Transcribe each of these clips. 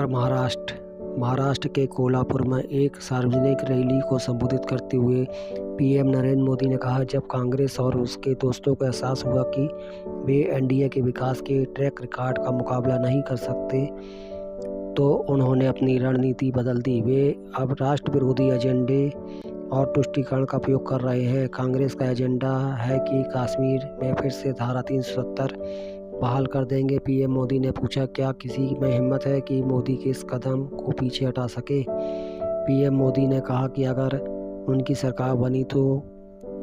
नमस्कार। महाराष्ट्र के कोल्हापुर में एक सार्वजनिक रैली को संबोधित करते हुए पीएम नरेंद्र मोदी ने कहा, जब कांग्रेस और उसके दोस्तों को एहसास हुआ कि वे एनडीए के विकास के ट्रैक रिकॉर्ड का मुकाबला नहीं कर सकते, तो उन्होंने अपनी रणनीति बदल दी। वे अब राष्ट्र विरोधी एजेंडे और तुष्टीकरण का उपयोग कर रहे हैं। कांग्रेस का एजेंडा है कि कश्मीर में फिर से धारा 370 बहाल कर देंगे। पीएम मोदी ने पूछा, क्या किसी में हिम्मत है कि मोदी के इस कदम को पीछे हटा सके? पीएम मोदी ने कहा कि अगर उनकी सरकार बनी तो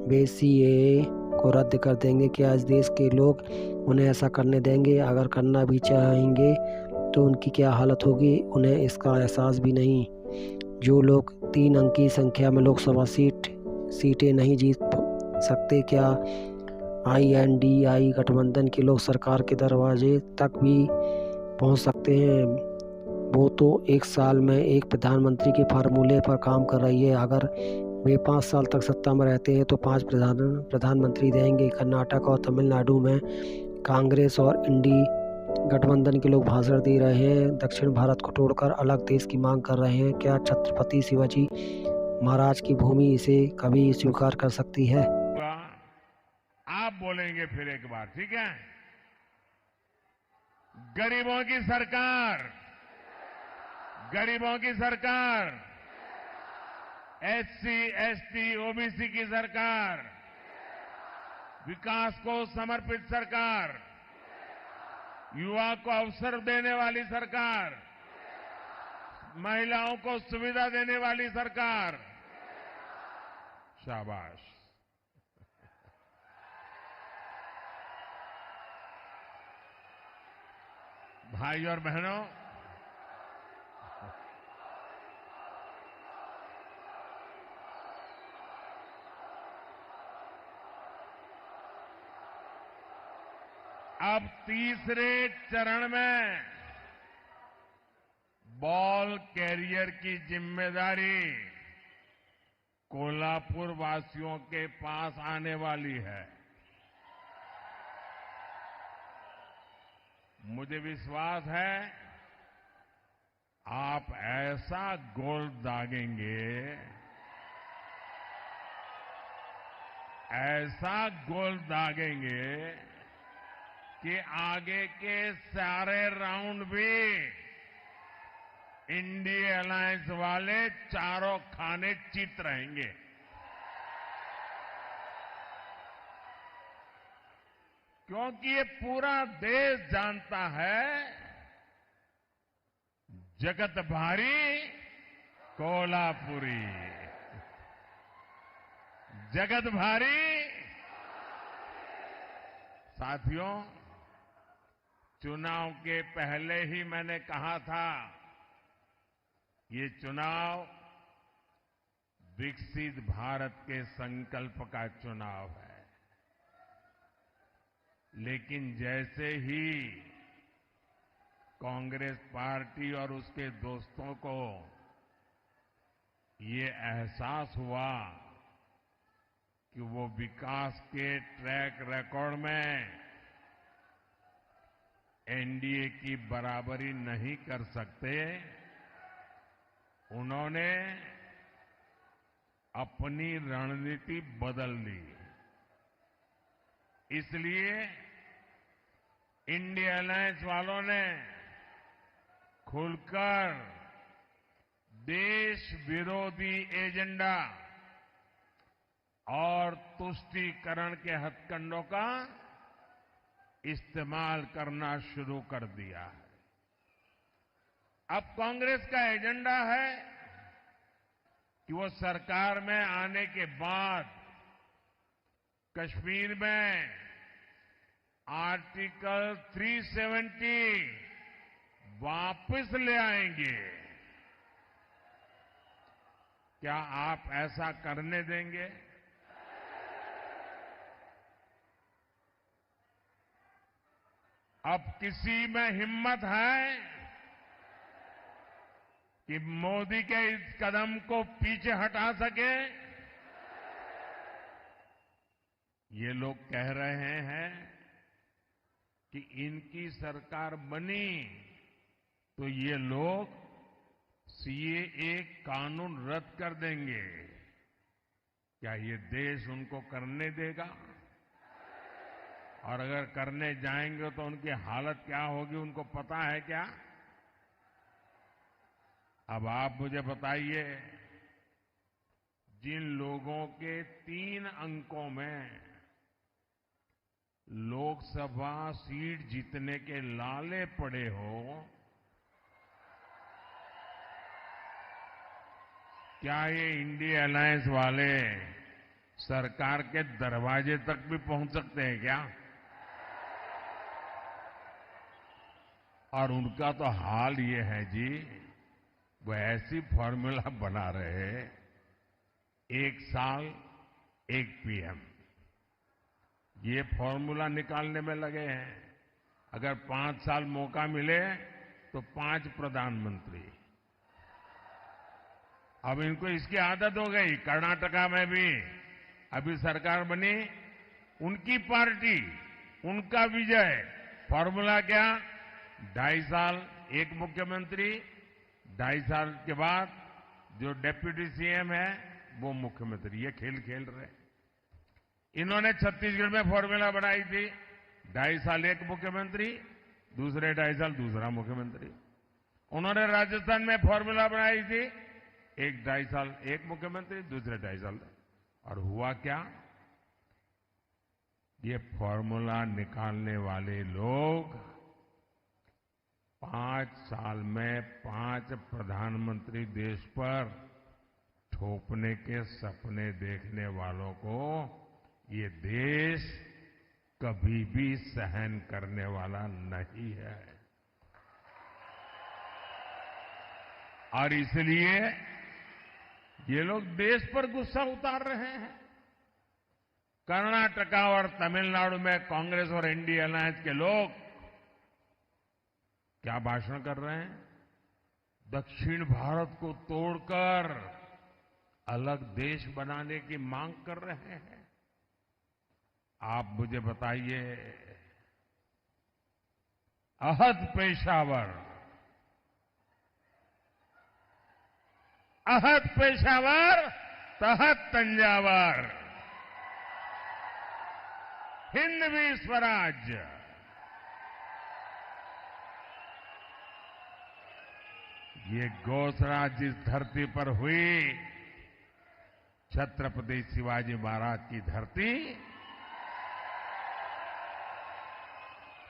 वे सीएए को रद्द कर देंगे। क्या इस देश के लोग उन्हें ऐसा करने देंगे? अगर करना भी चाहेंगे तो उनकी क्या हालत होगी? उन्हें इसका एहसास भी नहीं। जो लोग 3 अंक की संख्या में लोकसभा सीटें नहीं जीत सकते, क्या INDI गठबंधन के लोग सरकार के दरवाजे तक भी पहुंच सकते हैं? वो तो 1 साल में एक प्रधानमंत्री के फार्मूले पर काम कर रही है। अगर वे 5 साल तक सत्ता में रहते हैं तो 5 प्रधानमंत्री देंगे। कर्नाटक और तमिलनाडु में कांग्रेस और इंडी गठबंधन के लोग भाषण दे रहे हैं, दक्षिण भारत को तोड़कर अलग देश की मांग कर रहे हैं। क्या छत्रपति शिवाजी महाराज की भूमि इसे कभी स्वीकार कर सकती है? आप बोलेंगे फिर एक बार, ठीक है? गरीबों की सरकार, गरीबों की सरकार, SC, ST, OBC की सरकार, विकास को समर्पित सरकार, युवा को अवसर देने वाली सरकार, महिलाओं को सुविधा देने वाली सरकार। शाबाश। भाई और बहनों, अब तीसरे चरण में बॉल कैरियर की जिम्मेदारी कोल्हापुर वासियों के पास आने वाली है। मुझे विश्वास है आप ऐसा गोल दागेंगे, ऐसा गोल दागेंगे कि आगे के सारे राउंड भी इंडिया अलायंस वाले चारों खाने चित रहेंगे। क्योंकि ये पूरा देश जानता है, जगत भारी कोल्हापुरी, जगत भारी। साथियों, चुनाव के पहले ही मैंने कहा था, ये चुनाव विकसित भारत के संकल्प का चुनाव है। लेकिन जैसे ही कांग्रेस पार्टी और उसके दोस्तों को ये एहसास हुआ कि वो विकास के ट्रैक रिकॉर्ड में एनडीए की बराबरी नहीं कर सकते, उन्होंने अपनी रणनीति बदल दी। इसलिए इंडिया अलायंस वालों ने खुलकर देश विरोधी एजेंडा और तुष्टीकरण के हथकंडों का इस्तेमाल करना शुरू कर दिया है। अब कांग्रेस का एजेंडा है कि वो सरकार में आने के बाद कश्मीर में आर्टिकल 370 वापस ले आएंगे। क्या आप ऐसा करने देंगे? अब किसी में हिम्मत है कि मोदी के इस कदम को पीछे हटा सके? ये लोग कह रहे हैं कि इनकी सरकार बनी तो ये लोग सीएए कानून रद्द कर देंगे। क्या ये देश उनको करने देगा? और अगर करने जाएंगे तो उनकी हालत क्या होगी, उनको पता है क्या? अब आप मुझे बताइए, जिन लोगों के 3 अंकों में लोकसभा सीट जीतने के लाले पड़े हो, क्या ये इंडिया अलायंस वाले सरकार के दरवाजे तक भी पहुंच सकते हैं क्या? और उनका तो हाल ये है जी, वो ऐसी फॉर्मूला बना रहे, 1 साल 1 पीएम, ये फॉर्मूला निकालने में लगे हैं। अगर 5 साल मौका मिले तो 5 प्रधानमंत्री। अब इनको इसकी आदत हो गई। कर्नाटका में भी अभी सरकार बनी, उनकी पार्टी, उनका विजय। फॉर्मूला क्या? 2.5 साल 1 मुख्यमंत्री, 2.5 साल के बाद जो डेप्यूटी सीएम है वो मुख्यमंत्री। ये खेल खेल रहे। इन्होंने छत्तीसगढ़ में फॉर्मूला बनाई थी, 2.5 साल 1 मुख्यमंत्री, दूसरे 2.5 साल दूसरा मुख्यमंत्री। उन्होंने राजस्थान में फॉर्मूला बनाई थी, 1-2.5 साल 1 मुख्यमंत्री, दूसरे 2.5 साल। और हुआ क्या? ये फॉर्मूला निकालने वाले लोग 5 साल में 5 प्रधानमंत्री देश पर थोपने के सपने देखने वालों को ये देश कभी भी सहन करने वाला नहीं है। और इसलिए ये लोग देश पर गुस्सा उतार रहे हैं। कर्नाटका और तमिलनाडु में कांग्रेस और इंडिया अलायंस के लोग क्या भाषण कर रहे हैं? दक्षिण भारत को तोड़कर अलग देश बनाने की मांग कर रहे हैं। आप मुझे बताइए, अहद पेशावर, अहद पेशावर, तहत तंजावर, हिंदवी स्वराज्य। ये घोषणा जिस धरती पर हुई, छत्रपति शिवाजी महाराज की धरती,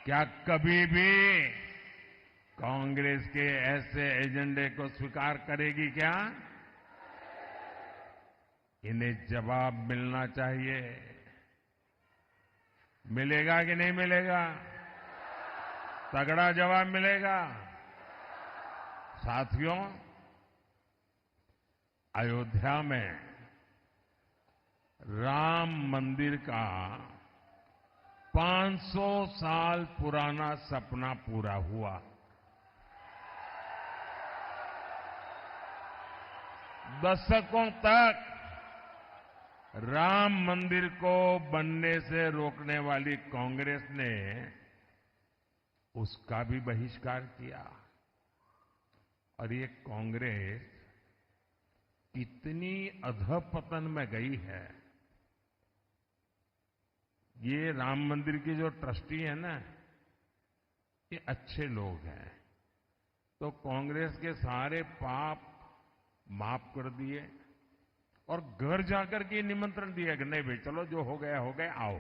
क्या कभी भी कांग्रेस के ऐसे एजेंडे को स्वीकार करेगी क्या? इन्हें जवाब मिलना चाहिए। मिलेगा कि नहीं मिलेगा? तगड़ा जवाब मिलेगा। साथियों, अयोध्या में राम मंदिर का 500 साल पुराना सपना पूरा हुआ। दशकों तक राम मंदिर को बनने से रोकने वाली कांग्रेस ने उसका भी बहिष्कार किया। और ये कांग्रेस कितनी अधपतन में गई है। ये राम मंदिर के जो ट्रस्टी है ना, ये अच्छे लोग हैं, तो कांग्रेस के सारे पाप माफ कर दिए और घर जाकर के निमंत्रण दिया कि नहीं भाई चलो, जो हो गया आओ।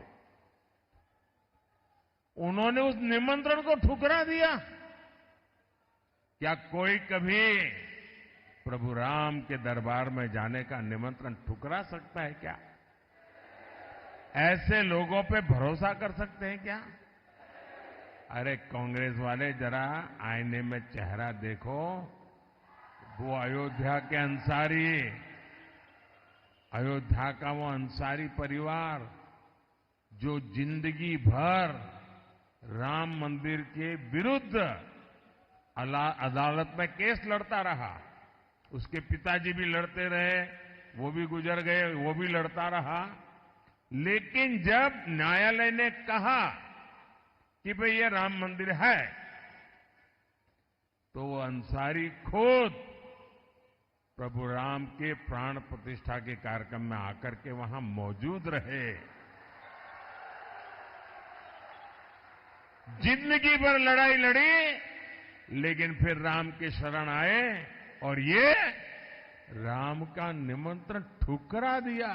उन्होंने उस निमंत्रण को ठुकरा दिया। क्या कोई कभी प्रभु राम के दरबार में जाने का निमंत्रण ठुकरा सकता है क्या? ऐसे लोगों पे भरोसा कर सकते हैं क्या? अरे कांग्रेस वाले, जरा आईने में चेहरा देखो। वो अयोध्या के अंसारी, अयोध्या का वो अंसारी परिवार जो जिंदगी भर राम मंदिर के विरुद्ध अदालत में केस लड़ता रहा। उसके पिताजी भी लड़ते रहे, वो भी गुजर गए, वो भी लड़ता रहा। लेकिन जब न्यायालय ने कहा कि भाई ये राम मंदिर है, तो वो अंसारी खुद प्रभु राम के प्राण प्रतिष्ठा के कार्यक्रम में आकर के वहां मौजूद रहे। जिंदगी भर लड़ाई लड़ी, लेकिन फिर राम के शरण आए और ये राम का निमंत्रण ठुकरा दिया।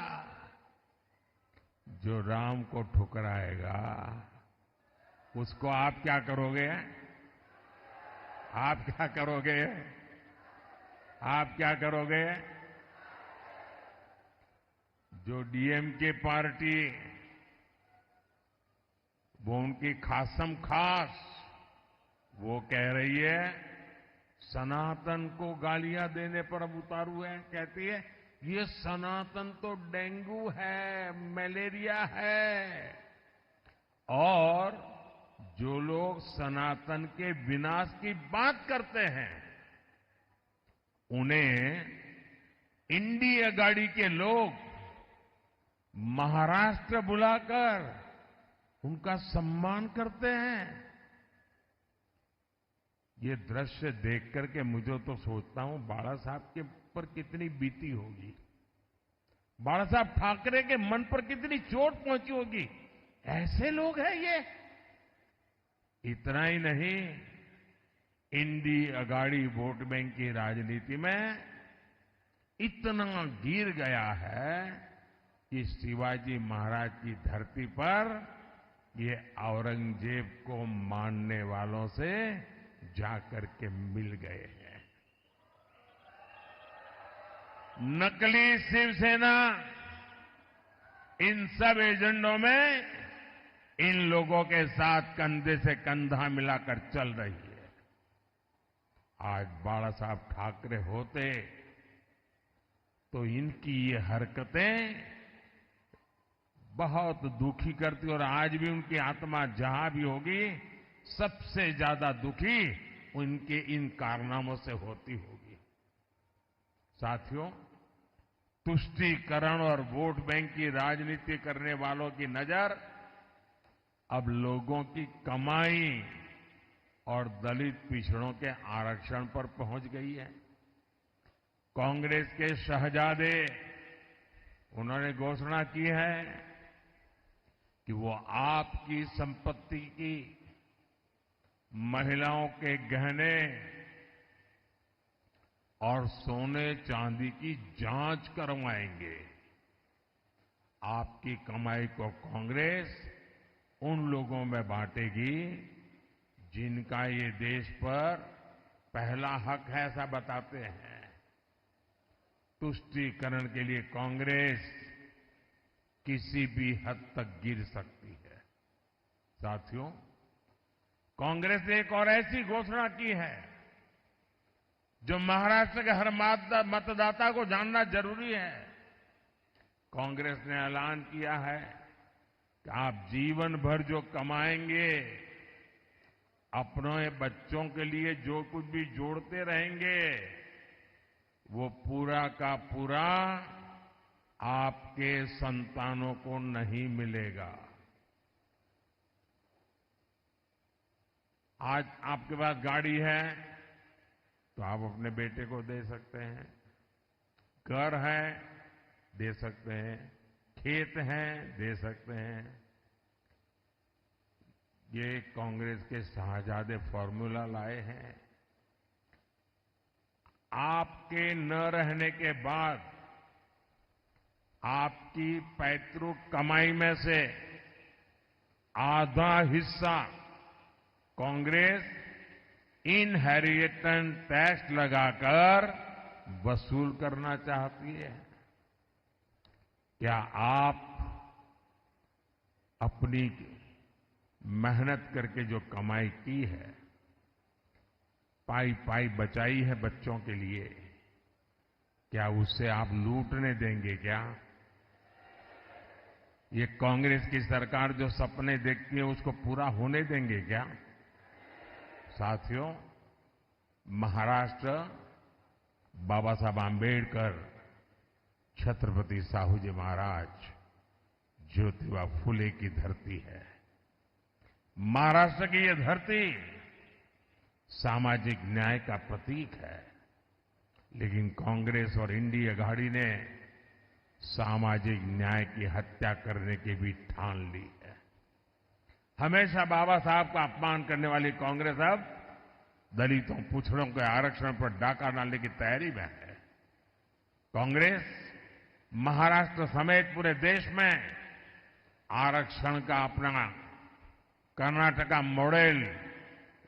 जो राम को ठुकराएगा उसको आप क्या करोगे? आप क्या करोगे? आप क्या करोगे? जो डीएमके पार्टी, वो उनकी खासम खास वो कह रही है, सनातन को गालियां देने पर अब उतारू है। कहती है ये सनातन तो डेंगू है, मलेरिया है। और जो लोग सनातन के विनाश की बात करते हैं, उन्हें इंडी अगाड़ी के लोग महाराष्ट्र बुलाकर उनका सम्मान करते हैं। ये दृश्य देख करके मुझे तो सोचता हूं बाला साहब के पर कितनी बीती होगी, बाला साहब ठाकरे के मन पर कितनी चोट पहुंची होगी। ऐसे लोग हैं ये। इतना ही नहीं, इंडी अगाड़ी वोट बैंक की राजनीति में इतना गिर गया है कि शिवाजी महाराज की धरती पर ये औरंगजेब को मानने वालों से जाकर के मिल गए हैं। नकली शिवसेना इन सब एजेंडों में इन लोगों के साथ कंधे से कंधा मिलाकर चल रही है। आज बाला साहब ठाकरे होते तो इनकी ये हरकतें बहुत दुखी करती, और आज भी उनकी आत्मा जहां भी होगी सबसे ज्यादा दुखी उनके इन कारनामों से होती होगी। साथियों, तुष्टीकरण और वोट बैंक की राजनीति करने वालों की नजर अब लोगों की कमाई और दलित पिछड़ों के आरक्षण पर पहुंच गई है। कांग्रेस के शहजादे, उन्होंने घोषणा की है कि वो आपकी संपत्ति की, महिलाओं के गहने और सोने चांदी की जांच करवाएंगे। आपकी कमाई को कांग्रेस उन लोगों में बांटेगी जिनका ये देश पर पहला हक है, ऐसा बताते हैं। तुष्टीकरण के लिए कांग्रेस किसी भी हद तक गिर सकती है। साथियों, कांग्रेस ने एक और ऐसी घोषणा की है जो महाराष्ट्र के हर मतदाता को जानना जरूरी है। कांग्रेस ने ऐलान किया है कि आप जीवन भर जो कमाएंगे, अपने बच्चों के लिए जो कुछ भी जोड़ते रहेंगे, वो पूरा का पूरा आपके संतानों को नहीं मिलेगा। आज आपके पास गाड़ी है तो आप अपने बेटे को दे सकते हैं, घर है दे सकते हैं, खेत हैं दे सकते हैं। ये कांग्रेस के शाहजादे फॉर्मूला लाए हैं। आपके न रहने के बाद आपकी पैतृक कमाई में से आधा हिस्सा कांग्रेस इनहेरिटेंस टैक्स लगाकर वसूल करना चाहती है। क्या आप अपनी मेहनत करके जो कमाई की है, पाई पाई बचाई है बच्चों के लिए, क्या उससे आप लूटने देंगे क्या? ये कांग्रेस की सरकार जो सपने देखती है उसको पूरा होने देंगे क्या? साथियों, महाराष्ट्र बाबा साहब आंबेडकर, छत्रपति साहू जी महाराज, ज्योतिबा फुले की धरती है। महाराष्ट्र की ये धरती सामाजिक न्याय का प्रतीक है। लेकिन कांग्रेस और इंडी अघाड़ी ने सामाजिक न्याय की हत्या करने की भी ठान ली है। हमेशा बाबा साहब का अपमान करने वाली कांग्रेस अब दलितों, पिछड़ों के आरक्षण पर डाका डालने की तैयारी में है। कांग्रेस महाराष्ट्र समेत पूरे देश में आरक्षण का अपना कर्नाटका मॉडल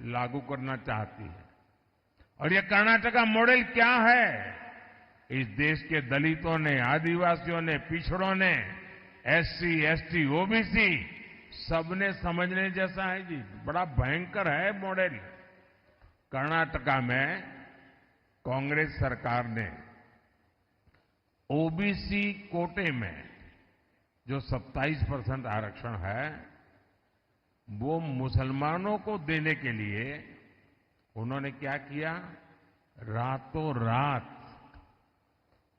लागू करना चाहती है। और ये कर्नाटका मॉडल क्या है? इस देश के दलितों ने, आदिवासियों ने, पिछड़ों ने, एससी, एसटी, ओबीसी सबने समझने जैसा है जी। बड़ा भयंकर है मॉडल। कर्नाटका में कांग्रेस सरकार ने ओबीसी कोटे में जो 27% आरक्षण है वो मुसलमानों को देने के लिए उन्होंने क्या किया? रातों रात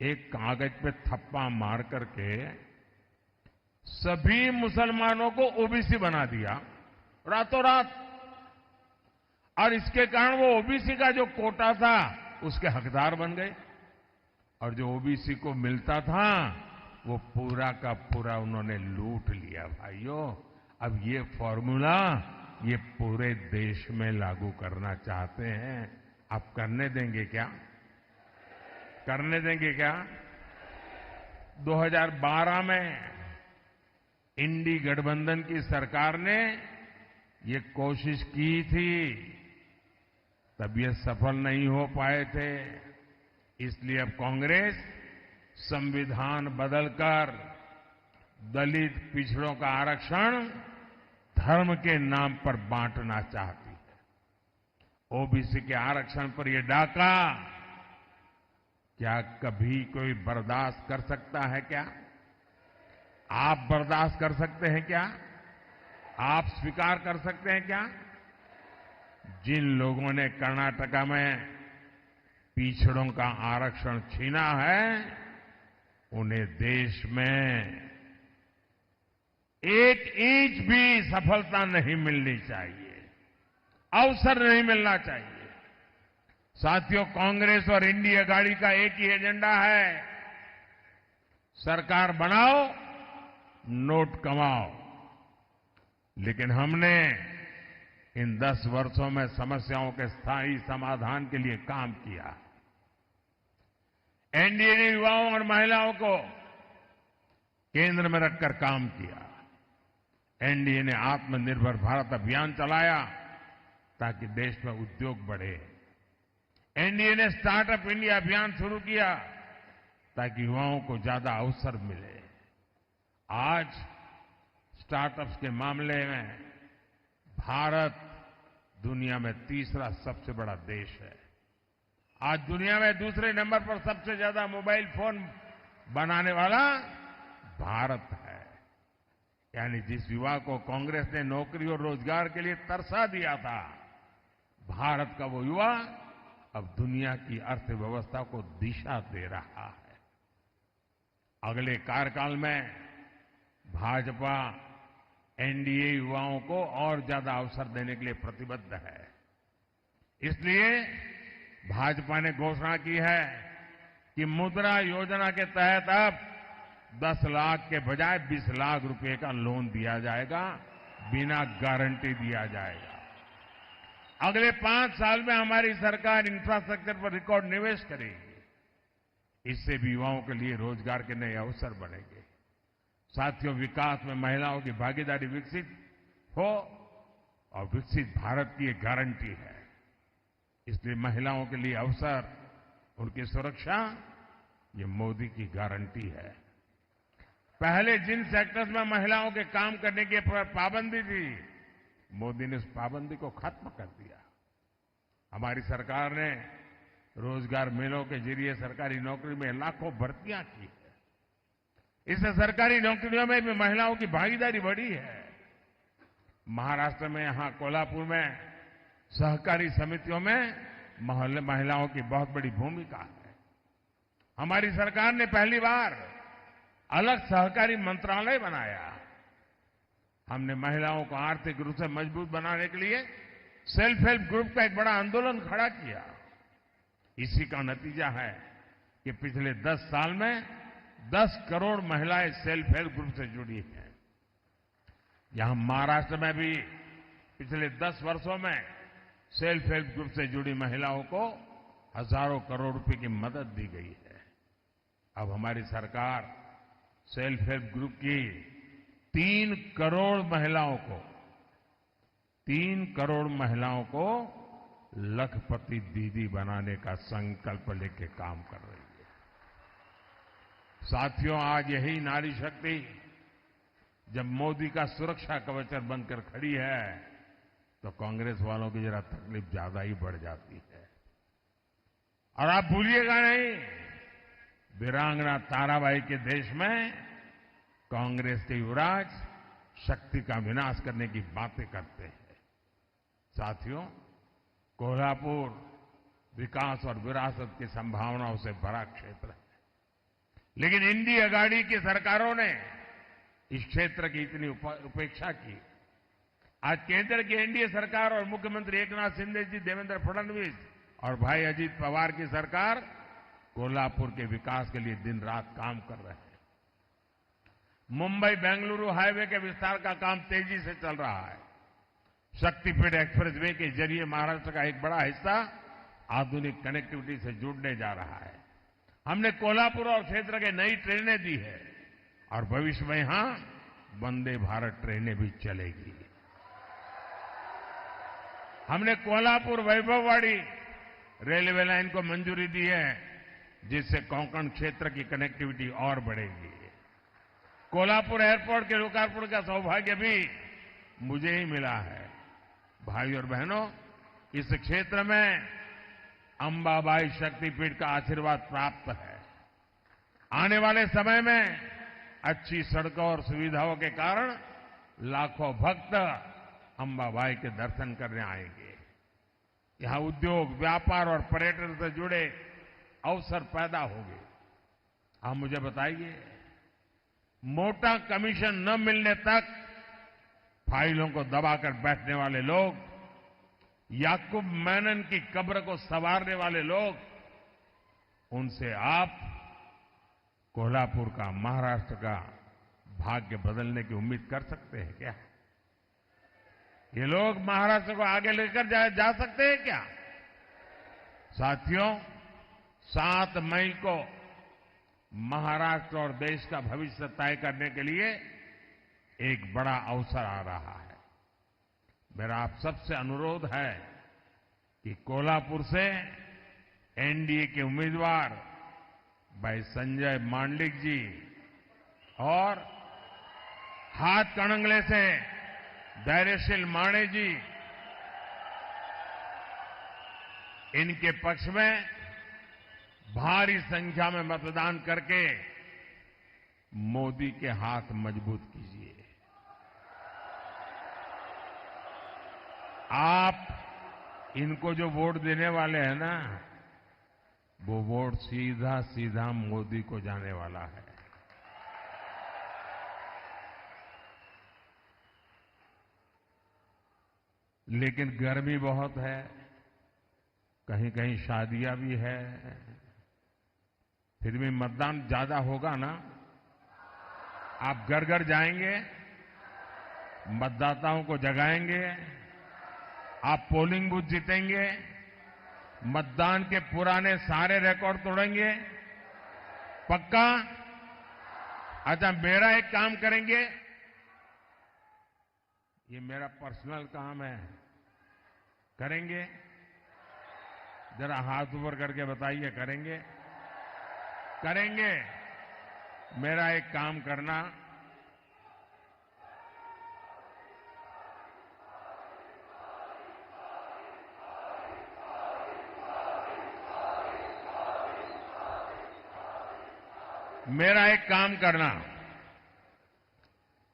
एक कागज पे थप्पा मार करके सभी मुसलमानों को ओबीसी बना दिया रातों रात। और इसके कारण वो ओबीसी का जो कोटा था उसके हकदार बन गए। और जो ओबीसी को मिलता था वो पूरा का पूरा उन्होंने लूट लिया। भाइयों, अब ये फॉर्मूला ये पूरे देश में लागू करना चाहते हैं। आप करने देंगे क्या? करने देंगे क्या? 2012 में इंडी गठबंधन की सरकार ने ये कोशिश की थी, तब ये सफल नहीं हो पाए थे। इसलिए अब कांग्रेस संविधान बदलकर दलित, पिछड़ों का आरक्षण धर्म के नाम पर बांटना चाहती है। ओबीसी के आरक्षण पर यह डाका क्या कभी कोई बर्दाश्त कर सकता है क्या? आप बर्दाश्त कर सकते हैं क्या? आप स्वीकार कर सकते हैं क्या? जिन लोगों ने कर्नाटका में पिछड़ों का आरक्षण छीना है उन्हें देश में एक इंच भी सफलता नहीं मिलनी चाहिए, अवसर नहीं मिलना चाहिए। साथियों, कांग्रेस और इंडी अघाड़ी का एक ही एजेंडा है, सरकार बनाओ, नोट कमाओ। लेकिन हमने इन 10 वर्षों में समस्याओं के स्थायी समाधान के लिए काम किया। एनडीए ने युवाओं और महिलाओं को केंद्र में रखकर काम किया। एनडीए ने आत्मनिर्भर भारत अभियान चलाया ताकि देश में उद्योग बढ़े। एनडीए ने स्टार्टअप इंडिया अभियान शुरू किया ताकि युवाओं को ज्यादा अवसर मिले। आज स्टार्टअप्स के मामले में भारत दुनिया में तीसरा सबसे बड़ा देश है। आज दुनिया में दूसरे नंबर पर सबसे ज्यादा मोबाइल फोन बनाने वाला भारत है। यानी जिस युवा को कांग्रेस ने नौकरी और रोजगार के लिए तरसा दिया था, भारत का वो युवा अब दुनिया की अर्थव्यवस्था को दिशा दे रहा है। अगले कार्यकाल में भाजपा एनडीए युवाओं को और ज्यादा अवसर देने के लिए प्रतिबद्ध है। इसलिए भाजपा ने घोषणा की है कि मुद्रा योजना के तहत अब 10 लाख के बजाय 20 लाख रुपए का लोन दिया जाएगा, बिना गारंटी दिया जाएगा। अगले 5 साल में हमारी सरकार इंफ्रास्ट्रक्चर पर रिकॉर्ड निवेश करेगी। इससे भी युवाओं के लिए रोजगार के नए अवसर बढ़ेंगे। साथियों, विकास में महिलाओं की भागीदारी विकसित हो और विकसित भारत की एक गारंटी है। इसलिए महिलाओं के लिए अवसर, उनकी सुरक्षा, ये मोदी की गारंटी है। पहले जिन सेक्टर्स में महिलाओं के काम करने की पाबंदी थी, मोदी ने उस पाबंदी को खत्म कर दिया। हमारी सरकार ने रोजगार मेलों के जरिए सरकारी नौकरी में लाखों भर्तियां की है। इससे सरकारी नौकरियों में भी महिलाओं की भागीदारी बढ़ी है। महाराष्ट्र में, यहां कोल्हापुर में सहकारी समितियों में महिलाओं की बहुत बड़ी भूमिका है। हमारी सरकार ने पहली बार अलग सहकारी मंत्रालय बनाया। हमने महिलाओं को आर्थिक रूप से मजबूत बनाने के लिए सेल्फ हेल्प ग्रुप का एक बड़ा आंदोलन खड़ा किया। इसी का नतीजा है कि पिछले 10 साल में 10 करोड़ महिलाएं सेल्फ हेल्प ग्रुप से जुड़ी हैं। यहां महाराष्ट्र में भी पिछले 10 वर्षों में सेल्फ हेल्प ग्रुप से जुड़ी महिलाओं को हजारों करोड़ रुपए की मदद दी गई है। अब हमारी सरकार सेल्फ हेल्प ग्रुप की 3 करोड़ महिलाओं को लखपति दीदी बनाने का संकल्प लेके काम कर रही है। साथियों, आज यही नारी शक्ति जब मोदी का सुरक्षा कवच बनकर खड़ी है तो कांग्रेस वालों की जरा तकलीफ ज्यादा ही बढ़ जाती है। और आप भूलिएगा नहीं, वीरांगना ताराबाई के देश में कांग्रेस के युवराज शक्ति का विनाश करने की बातें करते हैं। साथियों, कोल्हापुर विकास और विरासत की संभावनाओं से भरा क्षेत्र है, लेकिन इंडी अगाड़ी की सरकारों ने इस क्षेत्र की इतनी उपेक्षा की। आज केंद्र की एनडीए सरकार और मुख्यमंत्री एकनाथ शिंदे जी, देवेंद्र फडणवीस और भाई अजीत पवार की सरकार कोल्हापुर के विकास के लिए दिन रात काम कर रहे हैं। मुंबई बेंगलुरु हाईवे के विस्तार का काम तेजी से चल रहा है। शक्तिपीठ एक्सप्रेसवे के जरिए महाराष्ट्र का एक बड़ा हिस्सा आधुनिक कनेक्टिविटी से जुड़ने जा रहा है। हमने कोल्हापुर और क्षेत्र के नई ट्रेनें दी है और भविष्य में यहां वंदे भारत ट्रेनें भी चलेगी। हमने कोल्हापुर वैभववाड़ी रेलवे लाइन को मंजूरी दी है, जिससे कोंकण क्षेत्र की कनेक्टिविटी और बढ़ेगी। कोल्हापुर एयरपोर्ट के लोकार्पण का सौभाग्य भी मुझे ही मिला है। भाई और बहनों, इस क्षेत्र में अंबाबाई शक्तिपीठ का आशीर्वाद प्राप्त है। आने वाले समय में अच्छी सड़कों और सुविधाओं के कारण लाखों भक्त अंबाबाई के दर्शन करने आएंगे। यहां उद्योग, व्यापार और पर्यटन से जुड़े अवसर पैदा होंगे। आप मुझे बताइए, मोटा कमीशन न मिलने तक फाइलों को दबाकर बैठने वाले लोग, याकूब मेनन की कब्र को संवारने वाले लोग, उनसे आप कोल्हापुर का, महाराष्ट्र का भाग्य बदलने की उम्मीद कर सकते हैं क्या? ये लोग महाराष्ट्र को आगे लेकर जा सकते हैं क्या? साथियों, 7 मई को महाराष्ट्र और देश का भविष्य तय करने के लिए एक बड़ा अवसर आ रहा है। मेरा आप सबसे अनुरोध है कि कोल्हापुर से एनडीए के उम्मीदवार भाई संजय मांडलिक जी और हाथकणंगले से धैर्यशील माणे जी, इनके पक्ष में भारी संख्या में मतदान करके मोदी के हाथ मजबूत कीजिए। आप इनको जो वोट देने वाले हैं ना, वो वोट सीधा सीधा मोदी को जाने वाला है। लेकिन गर्मी बहुत है, कहीं कहीं शादियां भी है, फिर भी मतदान ज्यादा होगा ना? आप घर घर जाएंगे, मतदाताओं को जगाएंगे, आप पोलिंग बूथ जीतेंगे, मतदान के पुराने सारे रिकॉर्ड तोड़ेंगे, पक्का? अच्छा, मेरा एक काम करेंगे, ये मेरा पर्सनल काम है, करेंगे? जरा हाथ ऊपर करके बताइए, करेंगे? करेंगे? मेरा एक काम करना,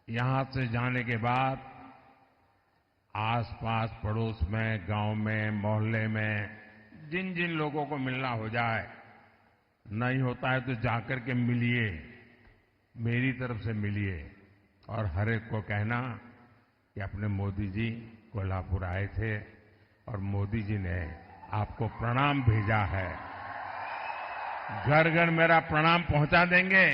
यहां से जाने के बाद आसपास पड़ोस में, गांव में, मोहल्ले में जिन जिन लोगों को मिलना हो जाए, नहीं होता है तो जाकर के मिलिए, मेरी तरफ से मिलिए और हर एक को कहना कि अपने मोदी जी कोल्हापुर आए थे, और मोदी जी ने आपको प्रणाम भेजा है। घर घर मेरा प्रणाम पहुंचा देंगे।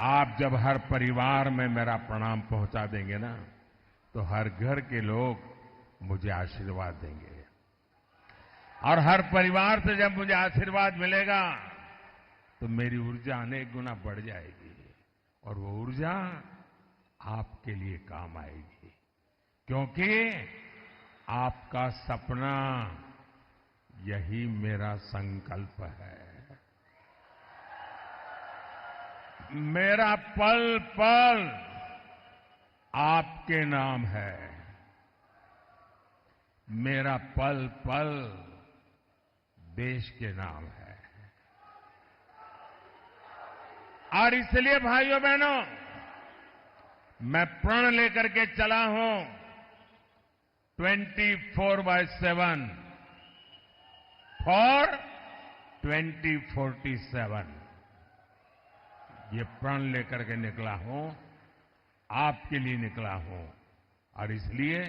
आप जब हर परिवार में मेरा प्रणाम पहुंचा देंगे ना, तो हर घर के लोग मुझे आशीर्वाद देंगे। और हर परिवार से जब मुझे आशीर्वाद मिलेगा तो मेरी ऊर्जा अनेक गुना बढ़ जाएगी और वो ऊर्जा आपके लिए काम आएगी, क्योंकि आपका सपना यही मेरा संकल्प है। मेरा पल पल आपके नाम है। मेरा पल पल देश के नाम है। और इसलिए भाइयों बहनों, मैं प्रण लेकर के चला हूं 24/7 फॉर 2047। ये प्रण लेकर के निकला हूं, आपके लिए निकला हूं। और इसलिए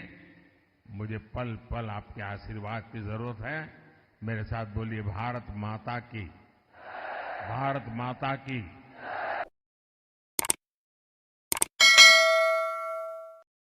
मुझे पल पल आपके आशीर्वाद की जरूरत है। मेरे साथ बोलिए, भारत माता की, भारत माता की।